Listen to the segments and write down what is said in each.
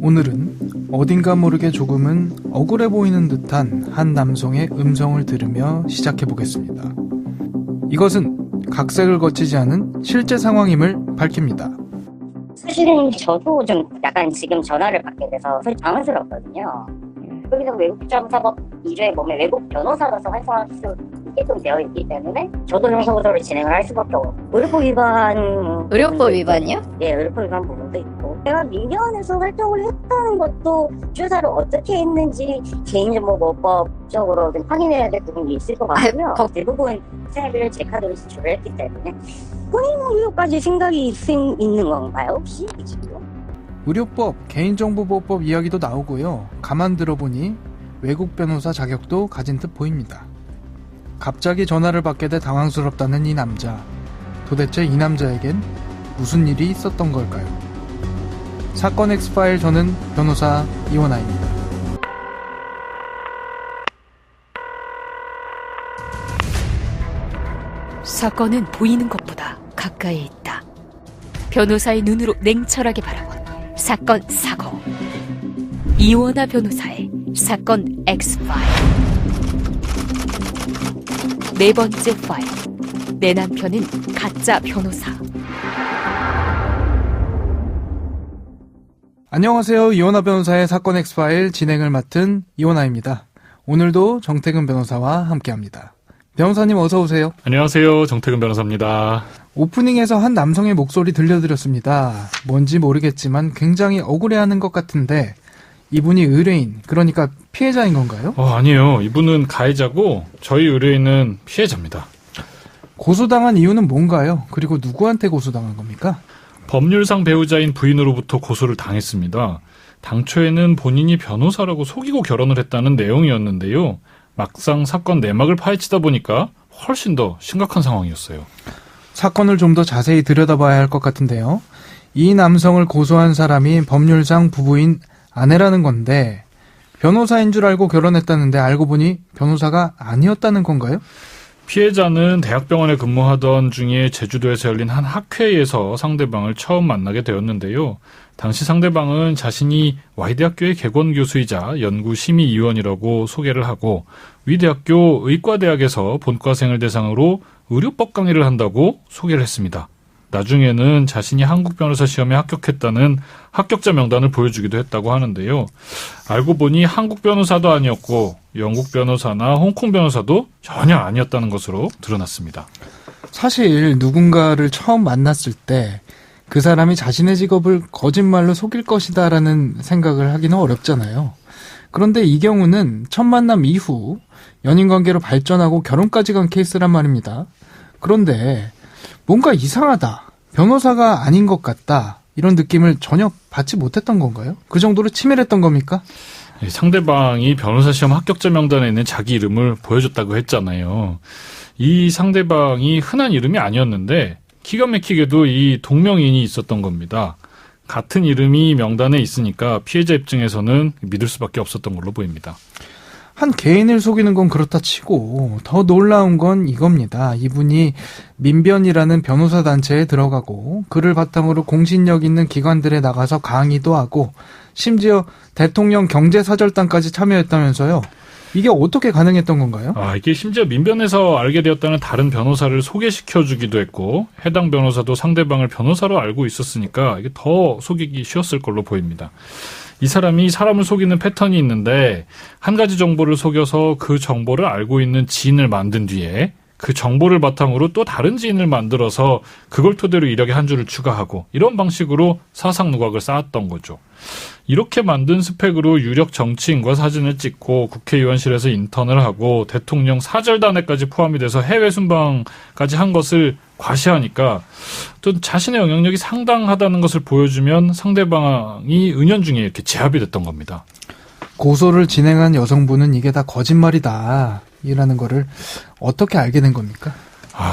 오늘은 어딘가 모르게 조금은 억울해 보이는 듯한 한 남성의 음성을 들으며 시작해보겠습니다. 이것은 각색을 거치지 않은 실제 상황임을 밝힙니다. 사실은 저도 좀 약간 지금 전화를 받게 돼서 솔직히 당황스럽거든요. 여기서 외국자문사법 2조의 몸에 외국 변호사로서 활동할 수 있게 좀 되어 있기 때문에 저도 형사고소를 진행을 할 수밖에 없고 의료법 위반이요? 네, 의료법 위반 부분도 있고 제가 민변에서 활동을 했다는 것도 주사를 어떻게 했는지 개인정보보호법적으로 좀 확인해야 될 부분이 있을 것 같고요. 대부분 생활비를 제 카드로 지출을 했기 때문에 본인 의료까지 생각이 있는 건가요 혹시 지금? 의료법, 개인정보보호법 이야기도 나오고요. 가만 들어보니 외국 변호사 자격도 가진 듯 보입니다. 갑자기 전화를 받게 돼 당황스럽다는 이 남자. 도대체 이 남자에겐 무슨 일이 있었던 걸까요? 사건 X파일, 저는 변호사 이원아입니다. 사건은 보이는 것보다 가까이 있다. 변호사의 눈으로 냉철하게 바라본 사건 사고. 이원아 변호사의 사건 X파일. 네 번째 파일. 내 남편은 가짜 변호사. 안녕하세요. 이원아 변호사의 사건 X파일 진행을 맡은 이원아입니다. 오늘도 정태근 변호사와 함께합니다. 변호사님 어서 오세요. 안녕하세요. 정태근 변호사입니다. 오프닝에서 한 남성의 목소리 들려드렸습니다. 뭔지 모르겠지만 굉장히 억울해하는 것 같은데 이분이 의뢰인, 그러니까 피해자인 건가요? 아니에요. 이분은 가해자고 저희 의뢰인은 피해자입니다. 고소당한 이유는 뭔가요? 그리고 누구한테 고소당한 겁니까? 법률상 배우자인 부인으로부터 고소를 당했습니다. 당초에는 본인이 변호사라고 속이고 결혼을 했다는 내용이었는데요. 막상 사건 내막을 파헤치다 보니까 훨씬 더 심각한 상황이었어요. 사건을 좀 더 자세히 들여다봐야 할 것 같은데요. 이 남성을 고소한 사람이 법률상 부부인 아내라는 건데 변호사인 줄 알고 결혼했다는데 알고 보니 변호사가 아니었다는 건가요? 피해자는 대학병원에 근무하던 중에 제주도에서 열린 한 학회에서 상대방을 처음 만나게 되었는데요. 당시 상대방은 자신이 Y대학교의 객원교수이자 연구심의위원이라고 소개를 하고 위대학교 의과대학에서 본과생을 대상으로 의료법 강의를 한다고 소개를 했습니다. 나중에는 자신이 한국 변호사 시험에 합격했다는 합격자 명단을 보여주기도 했다고 하는데요. 알고 보니 한국 변호사도 아니었고 영국 변호사나 홍콩 변호사도 전혀 아니었다는 것으로 드러났습니다. 사실 누군가를 처음 만났을 때 그 사람이 자신의 직업을 거짓말로 속일 것이다라는 생각을 하기는 어렵잖아요. 그런데 이 경우는 첫 만남 이후 연인관계로 발전하고 결혼까지 간 케이스란 말입니다. 그런데 뭔가 이상하다, 변호사가 아닌 것 같다, 이런 느낌을 전혀 받지 못했던 건가요? 그 정도로 치밀했던 겁니까? 상대방이 변호사 시험 합격자 명단에 있는 자기 이름을 보여줬다고 했잖아요. 이 상대방이 흔한 이름이 아니었는데 기가 막히게도 이 동명이인이 있었던 겁니다. 같은 이름이 명단에 있으니까 피해자 입장에서는 믿을 수밖에 없었던 걸로 보입니다. 한 개인을 속이는 건 그렇다 치고 더 놀라운 건 이겁니다. 이분이 민변이라는 변호사 단체에 들어가고 그를 바탕으로 공신력 있는 기관들에 나가서 강의도 하고 심지어 대통령 경제사절단까지 참여했다면서요. 이게 어떻게 가능했던 건가요? 이게 심지어 민변에서 알게 되었다는 다른 변호사를 소개시켜주기도 했고 해당 변호사도 상대방을 변호사로 알고 있었으니까 이게 더 속이기 쉬웠을 걸로 보입니다. 이 사람이 사람을 속이는 패턴이 있는데 한 가지 정보를 속여서 그 정보를 알고 있는 지인을 만든 뒤에 그 정보를 바탕으로 또 다른 지인을 만들어서 그걸 토대로 이력에 한 줄을 추가하고 이런 방식으로 사상 누각을 쌓았던 거죠. 이렇게 만든 스펙으로 유력 정치인과 사진을 찍고 국회의원실에서 인턴을 하고 대통령 사절단에까지 포함이 돼서 해외 순방까지 한 것을 과시하니까 또 자신의 영향력이 상당하다는 것을 보여주면 상대방이 은연중에 이렇게 제압이 됐던 겁니다. 고소를 진행한 여성분은 이게 다 거짓말이다 이라는 거를 어떻게 알게 된 겁니까?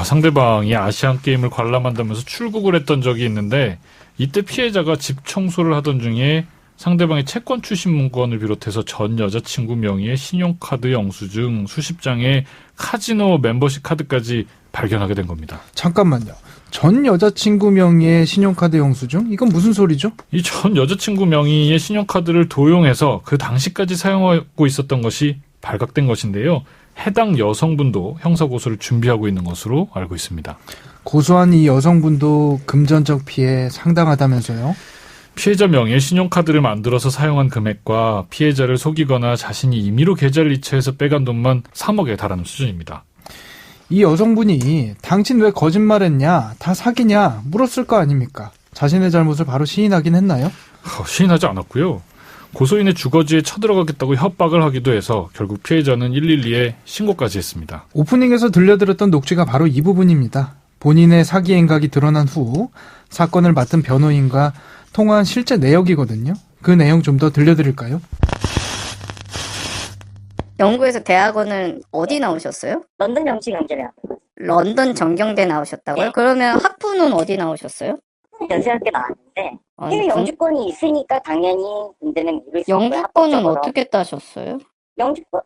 상대방이 아시안게임을 관람한다면서 출국을 했던 적이 있는데 이때 피해자가 집 청소를 하던 중에 상대방의 채권 출신 문건을 비롯해서 전 여자친구 명의의 신용카드 영수증 수십 장의 카지노 멤버십 카드까지 발견하게 된 겁니다. 잠깐만요. 전 여자친구 명의의 신용카드 영수증? 이건 무슨 소리죠? 이 전 여자친구 명의의 신용카드를 도용해서 그 당시까지 사용하고 있었던 것이 발각된 것인데요. 해당 여성분도 형사고소를 준비하고 있는 것으로 알고 있습니다. 고소한 이 여성분도 금전적 피해 상당하다면서요? 피해자 명의의 신용카드를 만들어서 사용한 금액과 피해자를 속이거나 자신이 임의로 계좌를 이체해서 빼간 돈만 3억에 달하는 수준입니다. 이 여성분이 당신 왜 거짓말했냐, 다 사기냐 물었을 거 아닙니까? 자신의 잘못을 바로 시인하긴 했나요? 시인하지 않았고요. 고소인의 주거지에 쳐들어가겠다고 협박을 하기도 해서 결국 피해자는 112에 신고까지 했습니다. 오프닝에서 들려드렸던 녹취가 바로 이 부분입니다. 본인의 사기 행각이 드러난 후 사건을 맡은 변호인과 통화한 실제 내역이거든요. 그 내용 좀 더 들려드릴까요? 영국에서 대학원은 어디 나오셨어요? 런던 정치경제대학. 런던 정경대 나오셨다고요? 네. 그러면 학부는 어디 나오셨어요? 연세학교 나왔는데 아니, 해외 영주권이 있으니까 당연히 군대는 미룰 수 있고요. 영주권은 합법적으로. 어떻게 따셨어요? 영주권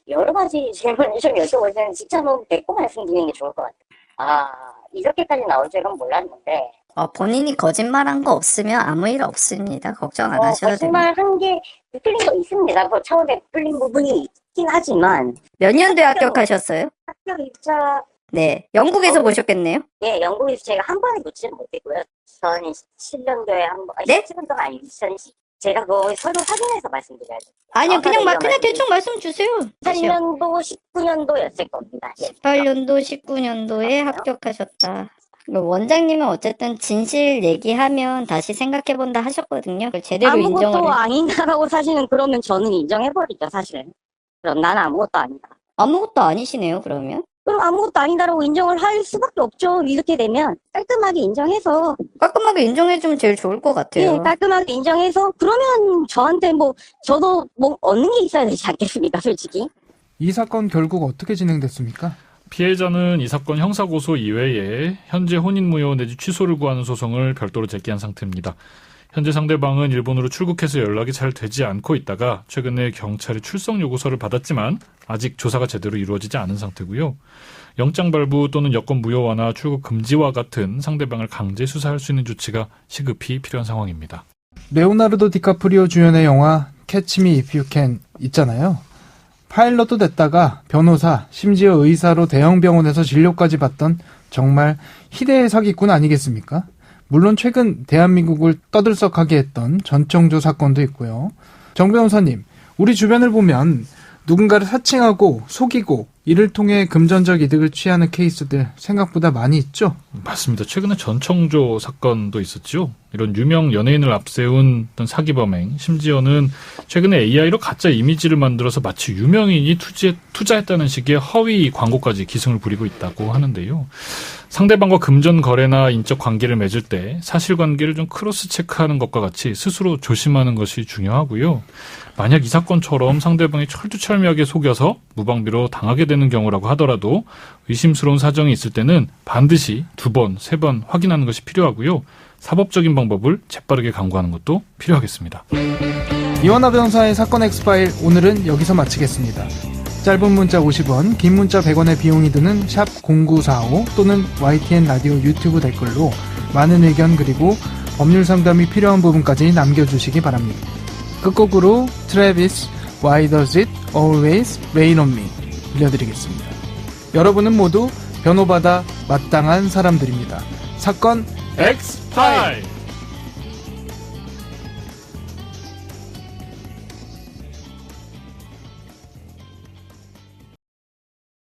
여러 가지 질문을 좀 여쭤보시면 직접 한번 뵙고 말씀드리는 게 좋을 것 같아요. 이렇게까지 나올 줄은 몰랐는데 본인이 거짓말한 거 없으면 아무 일 없습니다. 걱정 안 하셔도 됩니다. 거짓말한 게 풀린 거 있습니다. 그 처음에 풀린 부분이 있긴 하지만 몇 년도에 합격하셨어요? 합격 입사 네, 영국에서 보셨겠네요. 예, 영국에서 제가 한 번에 놓지는 못했고요. 2017년도에 한 번, 네? 17년도가 아니고 제가 그거 서류 확인해서 말씀드려야 돼요. 아니요, 그냥 이런 대충 말씀 주세요. 18년도, 19년도였을 겁니다. 예. 18년도, 19년도에 합격하셨다. 원장님은 어쨌든 진실 얘기하면 다시 생각해본다 하셨거든요. 그걸 제대로 인정을 아무것도 아니다라고 사실은 그러면 저는 인정해버리죠, 사실. 그럼 나는 아무것도 아니다. 아무것도 아니시네요, 그러면. 그럼 아무것도 아니다라고 인정을 할 수밖에 없죠. 이렇게 되면 깔끔하게 인정해서 깔끔하게 인정해주면 제일 좋을 것 같아요. 예, 깔끔하게 인정해서 그러면 저한테 저도 얻는 게 있어야 되지 않겠습니까, 솔직히. 이 사건 결국 어떻게 진행됐습니까? 피해자는 이 사건 형사고소 이외에 현재 혼인무효 내지 취소를 구하는 소송을 별도로 제기한 상태입니다. 현재 상대방은 일본으로 출국해서 연락이 잘 되지 않고 있다가 최근에 경찰의 출석 요구서를 받았지만 아직 조사가 제대로 이루어지지 않은 상태고요. 영장 발부 또는 여권 무효 완화, 출국 금지와 같은 상대방을 강제 수사할 수 있는 조치가 시급히 필요한 상황입니다. 레오나르도 디카프리오 주연의 영화 캐치 미 이프 유 캔 있잖아요. 파일럿도 됐다가 변호사, 심지어 의사로 대형 병원에서 진료까지 받던 정말 희대의 사기꾼 아니겠습니까? 물론 최근 대한민국을 떠들썩하게 했던 전청조 사건도 있고요. 정 변호사님, 우리 주변을 보면 누군가를 사칭하고 속이고 이를 통해 금전적 이득을 취하는 케이스들 생각보다 많이 있죠? 맞습니다. 최근에 전청조 사건도 있었죠. 이런 유명 연예인을 앞세운 어떤 사기 범행, 심지어는 최근에 AI로 가짜 이미지를 만들어서 마치 유명인이 투자했다는 식의 허위 광고까지 기승을 부리고 있다고 하는데요. 상대방과 금전 거래나 인적 관계를 맺을 때 사실관계를 좀 크로스 체크하는 것과 같이 스스로 조심하는 것이 중요하고요. 만약 이 사건처럼 상대방이 철두철미하게 속여서 무방비로 당하게 되는 경우라고 하더라도 의심스러운 사정이 있을 때는 반드시 2번, 3번 확인하는 것이 필요하고요. 사법적인 방법을 재빠르게 강구하는 것도 필요하겠습니다. 이원하 변호사의 사건 엑스파일 오늘은 여기서 마치겠습니다. 짧은 문자 50원, 긴 문자 100원의 비용이 드는 샵 0945 또는 YTN 라디오 유튜브 댓글로 많은 의견 그리고 법률 상담이 필요한 부분까지 남겨주시기 바랍니다. 끝곡으로 트래비스 Why Does It Always Rain on Me 들려드리겠습니다. 여러분은 모두 변호받아 마땅한 사람들입니다. 사건 엑스파일!